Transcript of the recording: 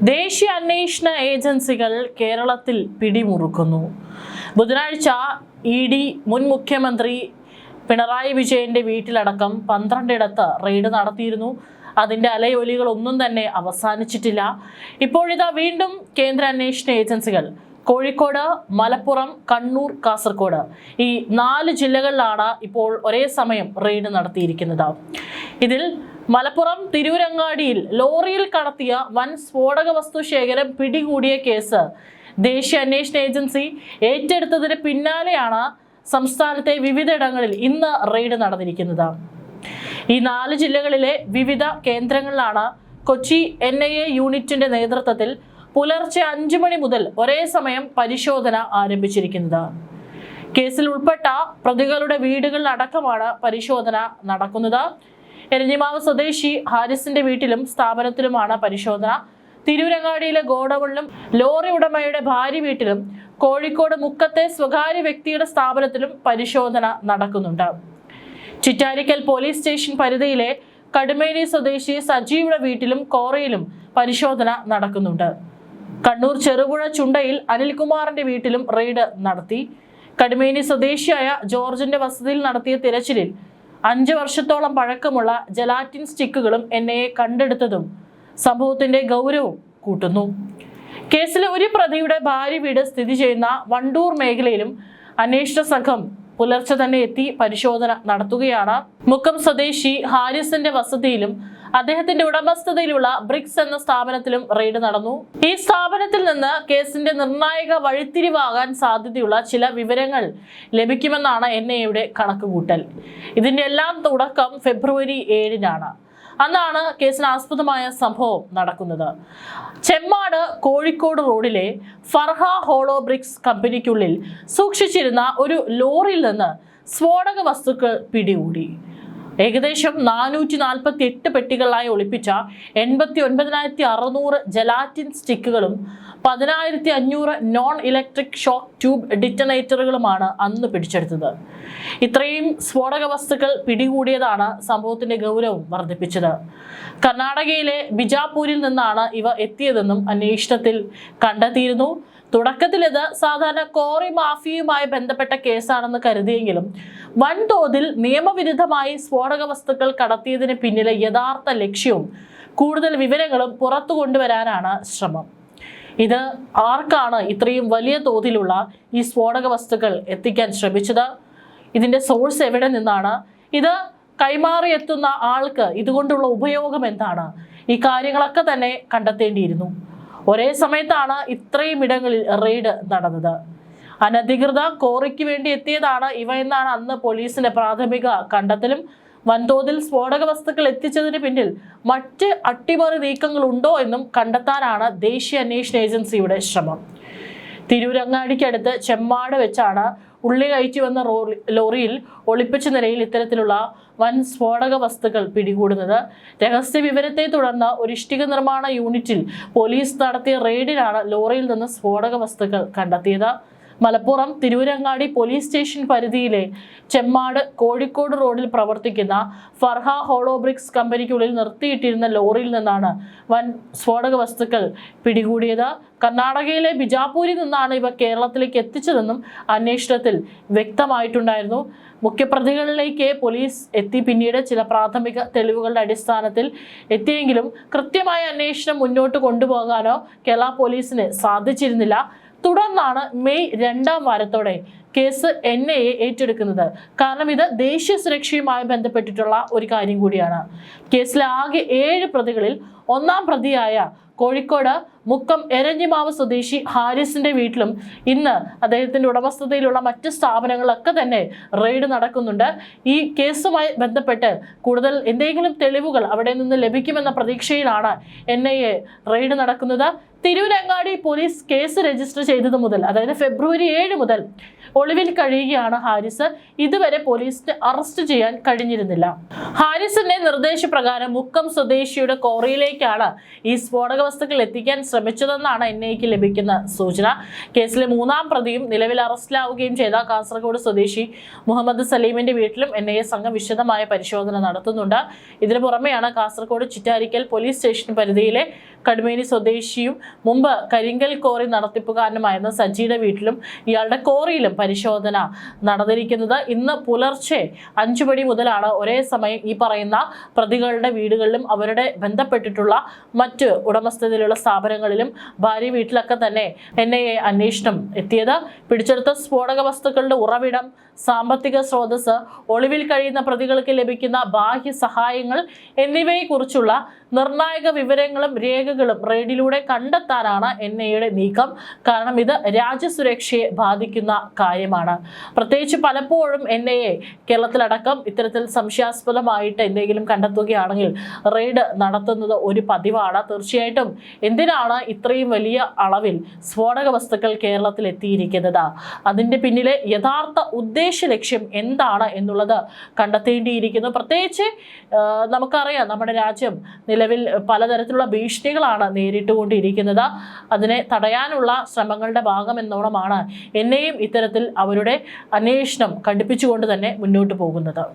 ദേശീയ അന്വേഷണ ഏജൻസികൾ കേരളത്തിൽ പിടിമുറുക്കുന്നു. ബുധനാഴ്ച ED മുൻ മുഖ്യമന്ത്രി പിണറായി വിജയന്റെ വീട്ടിലടക്കം 12 റെയ്ഡ് നടത്തിയിരുന്നു. അതിന്റെ അലയൊലികളൊന്നും തന്നെ അവസാനിച്ചിട്ടില്ല. ഇപ്പോഴിതാ വീണ്ടും കേന്ദ്ര അന്വേഷണ ഏജൻസികൾ കോഴിക്കോട്, മലപ്പുറം, കണ്ണൂർ, കാസർഗോഡ് ഈ 4 ജില്ലകളിലാണ് ഇപ്പോൾ ഒരേ സമയം റെയ്ഡ് നടത്തിയിരിക്കുന്നത്. ഇതിൽ മലപ്പുറം തിരൂരങ്ങാടിയിൽ ലോറിയിൽ കടത്തിയ വൻ സ്ഫോടക വസ്തു ശേഖരം പിടികൂടിയ കേസ് ദേശീയ അന്വേഷണ ഏജൻസി ഏറ്റെടുത്തതിന് പിന്നാലെയാണ് സംസ്ഥാനത്തെ വിവിധയിടങ്ങളിൽ ഇന്ന് റെയ്ഡ് നടന്നിരിക്കുന്നത്. ഈ 4 ജില്ലകളിലെ വിവിധ കേന്ദ്രങ്ങളിലാണ് കൊച്ചി NIA യൂണിറ്റിന്റെ നേതൃത്വത്തിൽ പുലർച്ചെ 5 മണി മുതൽ ഒരേ സമയം പരിശോധന ആരംഭിച്ചിരിക്കുന്നത്. കേസിൽ ഉൾപ്പെട്ട പ്രതികളുടെ വീടുകളിലടക്കമാണ് പരിശോധന നടക്കുന്നത്. എരഞ്ഞിമാവ് സ്വദേശി ഹാരിസിന്റെ വീട്ടിലും സ്ഥാപനത്തിലുമാണ് പരിശോധന. തിരൂരങ്ങാടിയിലെ ഗോഡൌണിലും ലോറി ഉടമയുടെ ഭാര്യ വീട്ടിലും കോഴിക്കോട് മുക്കത്തെ സ്വകാര്യ വ്യക്തിയുടെ സ്ഥാപനത്തിലും പരിശോധന നടക്കുന്നുണ്ട്. ചിറ്റാരിക്കൽ പോലീസ് സ്റ്റേഷൻ പരിധിയിലെ കടുമേനി സ്വദേശി സജീവയുടെ വീട്ടിലും കോറയിലും പരിശോധന നടക്കുന്നുണ്ട്. കണ്ണൂർ ചെറുപുഴ ചുണ്ടയിൽ അനിൽകുമാറിന്റെ വീട്ടിലും റെയ്ഡ് നടത്തി. കടുമേനി സ്വദേശിയായ ജോർജിന്റെ വസതിയിൽ നടത്തിയ തിരച്ചിലിൽ 5 വർഷത്തോളം പഴക്കമുള്ള ജലാറ്റിൻ സ്റ്റിക്കുകളും NIA കണ്ടെടുത്തതും സംഭവത്തിന്റെ ഗൗരവം കൂട്ടുന്നു. കേസിലെ ഒരു പ്രതിയുടെ ഭാര്യ വീട് സ്ഥിതി ചെയ്യുന്ന വണ്ടൂർ മേഖലയിലും അന്വേഷണ സംഘം പുലർച്ചെ തന്നെ എത്തി പരിശോധന നടത്തുകയാണ്. മുക്കം സ്വദേശി ഹാരിസിന്റെ വസതിയിലും അദ്ദേഹത്തിന്റെ ഉടമസ്ഥതയിലുള്ള ബ്രിക്സ് എന്ന സ്ഥാപനത്തിലും റെയ്ഡ് നടന്നു. ഈ സ്ഥാപനത്തിൽ നിന്ന് കേസിന്റെ നിർണായക വഴിത്തിരിവാകാൻ സാധ്യതയുള്ള ചില വിവരങ്ങൾ ലഭിക്കുമെന്നാണ് NIAയുടെ കണക്കുകൂട്ടൽ. ഇതിന്റെ എല്ലാം തുടക്കം ഫെബ്രുവരി 7-നാണ്. അന്നാണ് കേസിന് ആസ്പദമായ സംഭവം നടക്കുന്നത്. ചെമ്മാട് കോഴിക്കോട് റോഡിലെ ഫർഹ ഹോളോ ബ്രിക്സ് കമ്പനിക്കുള്ളിൽ സൂക്ഷിച്ചിരുന്ന ഒരു ലോറിയിൽ നിന്ന് സ്ഫോടക വസ്തുക്കൾ പിടികൂടി. ഏകദേശം 448 പെട്ടികളായി ഒളിപ്പിച്ച 89,600 ജലാറ്റിൻ സ്റ്റിക്കുകളും 10,500 നോൺ ഇലക്ട്രിക് ഷോക്ക് ട്യൂബ് ഡിറ്റനേറ്ററുകളുമാണ് അന്ന് പിടിച്ചെടുത്തത്. ഇത്രയും സ്ഫോടക വസ്തുക്കൾ പിടികൂടിയതാണ് സംഭവത്തിന്റെ ഗൗരവം വർദ്ധിപ്പിച്ചത്. കർണാടകയിലെ ബിജാപൂരിൽ നിന്നാണ് ഇവ എത്തിയതെന്നും അന്വേഷണത്തിൽ കണ്ടെത്തിയിരുന്നു. തുടക്കത്തിൽ ഇത് സാധാരണ കോറി മാഫിയയുമായി ബന്ധപ്പെട്ട കേസാണെന്ന് കരുതിയെങ്കിലും വൻതോതിൽ നിയമവിരുദ്ധമായി സ്ഫോടക വസ്തുക്കൾ കടത്തിയതിന് പിന്നിലെ യഥാർത്ഥ ലക്ഷ്യവും കൂടുതൽ വിവരങ്ങളും പുറത്തു കൊണ്ടുവരാനാണ് ശ്രമം. ഇത് ആർക്കാണ് ഇത്രയും വലിയ തോതിലുള്ള ഈ സ്ഫോടക വസ്തുക്കൾ എത്തിക്കാൻ ശ്രമിച്ചത്? ഇതിന്റെ സോഴ്സ് എവിടെ നിന്നാണ്? ഇത് കൈമാറിയെത്തുന്ന ആൾക്ക് ഇതുകൊണ്ടുള്ള ഉപയോഗം എന്താണ്? ഈ കാര്യങ്ങളൊക്കെ തന്നെ കണ്ടെത്തേണ്ടിയിരുന്നു. ഒരേ സമയത്താണ് ഇത്രയും ഇടങ്ങളിൽ റെയ്ഡ് നടന്നത്. അനധികൃത കോറിക്ക് വേണ്ടി എത്തിയതാണ് ഇവ എന്നാണ് അന്ന് പോലീസിന്റെ പ്രാഥമിക കണ്ടെത്തലും. വൻതോതിൽ സ്ഫോടക വസ്തുക്കൾ എത്തിച്ചതിന് പിന്നിൽ മറ്റ് അട്ടിമറി നീക്കങ്ങൾ ഉണ്ടോ എന്നും കണ്ടെത്താനാണ് ദേശീയ അന്വേഷണ ഏജൻസിയുടെ ശ്രമം. തിരൂരങ്ങാടിക്കടുത്ത് ചെമ്മാട് വെച്ചാണ് ഉള്ളി കയറ്റി വന്ന ലോറിയിൽ ഒളിപ്പിച്ച നിലയിൽ ഇത്തരത്തിലുള്ള വൻ സ്ഫോടക വസ്തുക്കൾ പിടികൂടുന്നത്. രഹസ്യ വിവരത്തെ തുടർന്ന് ഒരു ഇഷ്ടിക നിർമ്മാണ യൂണിറ്റിൽ പോലീസ് നടത്തിയ റെയ്ഡിലാണ് ലോറിയിൽ നിന്ന് സ്ഫോടക വസ്തുക്കൾ കണ്ടെത്തിയത്. മലപ്പുറം തിരൂരങ്ങാടി പോലീസ് സ്റ്റേഷൻ പരിധിയിലെ ചെമ്മാട് കോഴിക്കോട് റോഡിൽ പ്രവർത്തിക്കുന്ന ഫർഹ ഹോളോ ബ്രിക്സ് കമ്പനിക്കുള്ളിൽ നിർത്തിയിട്ടിരുന്ന ലോറിയിൽ നിന്നാണ് വൻ സ്ഫോടക വസ്തുക്കൾ പിടികൂടിയത്. കർണാടകയിലെ ബിജാപൂരിൽ നിന്നാണ് ഇവ കേരളത്തിലേക്ക് എത്തിച്ചതെന്നും അന്വേഷണത്തിൽ വ്യക്തമായിട്ടുണ്ടായിരുന്നു. മുഖ്യപ്രതികളിലേക്ക് പോലീസ് എത്തി പിന്നീട് ചില പ്രാഥമിക തെളിവുകളുടെ അടിസ്ഥാനത്തിൽ എത്തിയെങ്കിലും കൃത്യമായ അന്വേഷണം മുന്നോട്ട് കൊണ്ടുപോകാനോ കേരള പോലീസിന് സാധിച്ചിരുന്നില്ല. തുടർന്നാണ് മെയ് 2-ാം വാരത്തോടെ കേസ് NIA ഏറ്റെടുക്കുന്നത്. കാരണം ഇത് ദേശീയ സുരക്ഷയുമായി ബന്ധപ്പെട്ടിട്ടുള്ള ഒരു കാര്യം കൂടിയാണ്. കേസിലെ ആകെ 7 പ്രതികളിൽ 1-ാം പ്രതിയായ കോഴിക്കോട് മുക്കം എരഞ്ഞിമാവ് സ്വദേശി ഹാരിസിന്റെ വീട്ടിലും ഇന്ന് അദ്ദേഹത്തിന്റെ ഉടമസ്ഥതയിലുള്ള മറ്റ് സ്ഥാപനങ്ങളിലൊക്കെ തന്നെ റെയ്ഡ് നടക്കുന്നുണ്ട്. ഈ കേസുമായി ബന്ധപ്പെട്ട് കൂടുതൽ എന്തെങ്കിലും തെളിവുകൾ അവിടെ നിന്ന് ലഭിക്കുമെന്ന പ്രതീക്ഷയിലാണ് NIA റെയ്ഡ് നടക്കുന്നത്. തിരൂരങ്ങാടി പോലീസ് കേസ് രജിസ്റ്റർ ചെയ്തത് മുതൽ, അതായത് ഫെബ്രുവരി 7 മുതൽ ഒളിവിൽ കഴിയുകയാണ് ഹാരിസ്. ഇതുവരെ പോലീസിന് അറസ്റ്റ് ചെയ്യാൻ കഴിഞ്ഞിരുന്നില്ല. ഹാരിസിന്റെ നിർദ്ദേശപ്രകാരം മുക്കം സ്വദേശിയുടെ കോറിയിലേക്കാണ് ഈ സ്ഫോടക വസ്തുക്കൾ എത്തിക്കാൻ ശ്രമിച്ചതെന്നാണ് NIAക്ക് ലഭിക്കുന്ന സൂചന. കേസിലെ 3-ാം പ്രതിയും നിലവിൽ അറസ്റ്റിലാവുകയും ചെയ്ത കാസർഗോഡ് സ്വദേശി മുഹമ്മദ് സലീമിന്റെ വീട്ടിലും NIA സംഘം വിശദമായ പരിശോധന നടത്തുന്നുണ്ട്. ഇതിനു പുറമെയാണ് കാസർഗോഡ് ചിറ്റാരിക്കൽ പോലീസ് സ്റ്റേഷൻ പരിധിയിലെ കടുമേനി സ്വദേശിയും മുമ്പ് കരിങ്കൽ കോറി നടത്തിപ്പുകാരനുമായിരുന്ന സജിയുടെ വീട്ടിലും ഇയാളുടെ കോറിയിലും പരിശോധന നടന്നിരിക്കുന്നത്. ഇന്ന് പുലർച്ചെ 5 മണി മുതലാണ് ഒരേ സമയം ഈ പറയുന്ന പ്രതികളുടെ വീടുകളിലും അവരുടെ ബന്ധപ്പെട്ടിട്ടുള്ള മറ്റ് ഉടമസ്ഥതയിലുള്ള സ്ഥാപനങ്ങളിലും ഭാര്യ വീട്ടിലൊക്കെ തന്നെ NIA അന്വേഷണം എത്തിയത്. പിടിച്ചെടുത്ത സ്ഫോടക വസ്തുക്കളുടെ ഉറവിടം, സാമ്പത്തിക സ്രോതസ്, ഒളിവിൽ കഴിയുന്ന പ്രതികൾക്ക് ലഭിക്കുന്ന ബാഹ്യ സഹായങ്ങൾ എന്നിവയെക്കുറിച്ചുള്ള നിർണായക വിവരങ്ങളും രേഖകളും റെയ്ഡിലൂടെ കണ്ടെത്താനാണ് NIAയുടെ നീക്കം. കാരണം ഇത് രാജ്യസുരക്ഷയെ ബാധിക്കുന്ന കാര്യമാണ്. പ്രത്യേകിച്ച് പലപ്പോഴും NIA കേരളത്തിലടക്കം ഇത്തരത്തിൽ സംശയാസ്പദമായിട്ട് എന്തെങ്കിലും കണ്ടെത്തുകയാണെങ്കിൽ റെയ്ഡ് നടത്തുന്നത് ഒരു പതിവാണ്. തീർച്ചയായിട്ടും എന്തിനാണ് ഇത്രയും വലിയ അളവിൽ സ്ഫോടക വസ്തുക്കൾ കേരളത്തിൽ എത്തിയിരിക്കുന്നത്? അതിൻ്റെ പിന്നിലെ യഥാർത്ഥ ഉദ്ദേശ ലക്ഷ്യം എന്താണ് എന്നുള്ളത് കണ്ടെത്തേണ്ടിയിരിക്കുന്നു. പ്രത്യേകിച്ച് നമുക്കറിയാം, നമ്മുടെ രാജ്യം നിലവിൽ പലതരത്തിലുള്ള ഭീഷണികളാണ് നേരിട്ടുകൊണ്ടിരിക്കുന്നത്. അതിനെ തടയാനുള്ള ശ്രമങ്ങളുടെ ഭാഗം എന്നോണമാണ് NIAയും ഇത്തരത്തിൽ അവരുടെ അന്വേഷണം കടുപ്പിച്ചുകൊണ്ട് തന്നെ മുന്നോട്ട് പോകുന്നത്.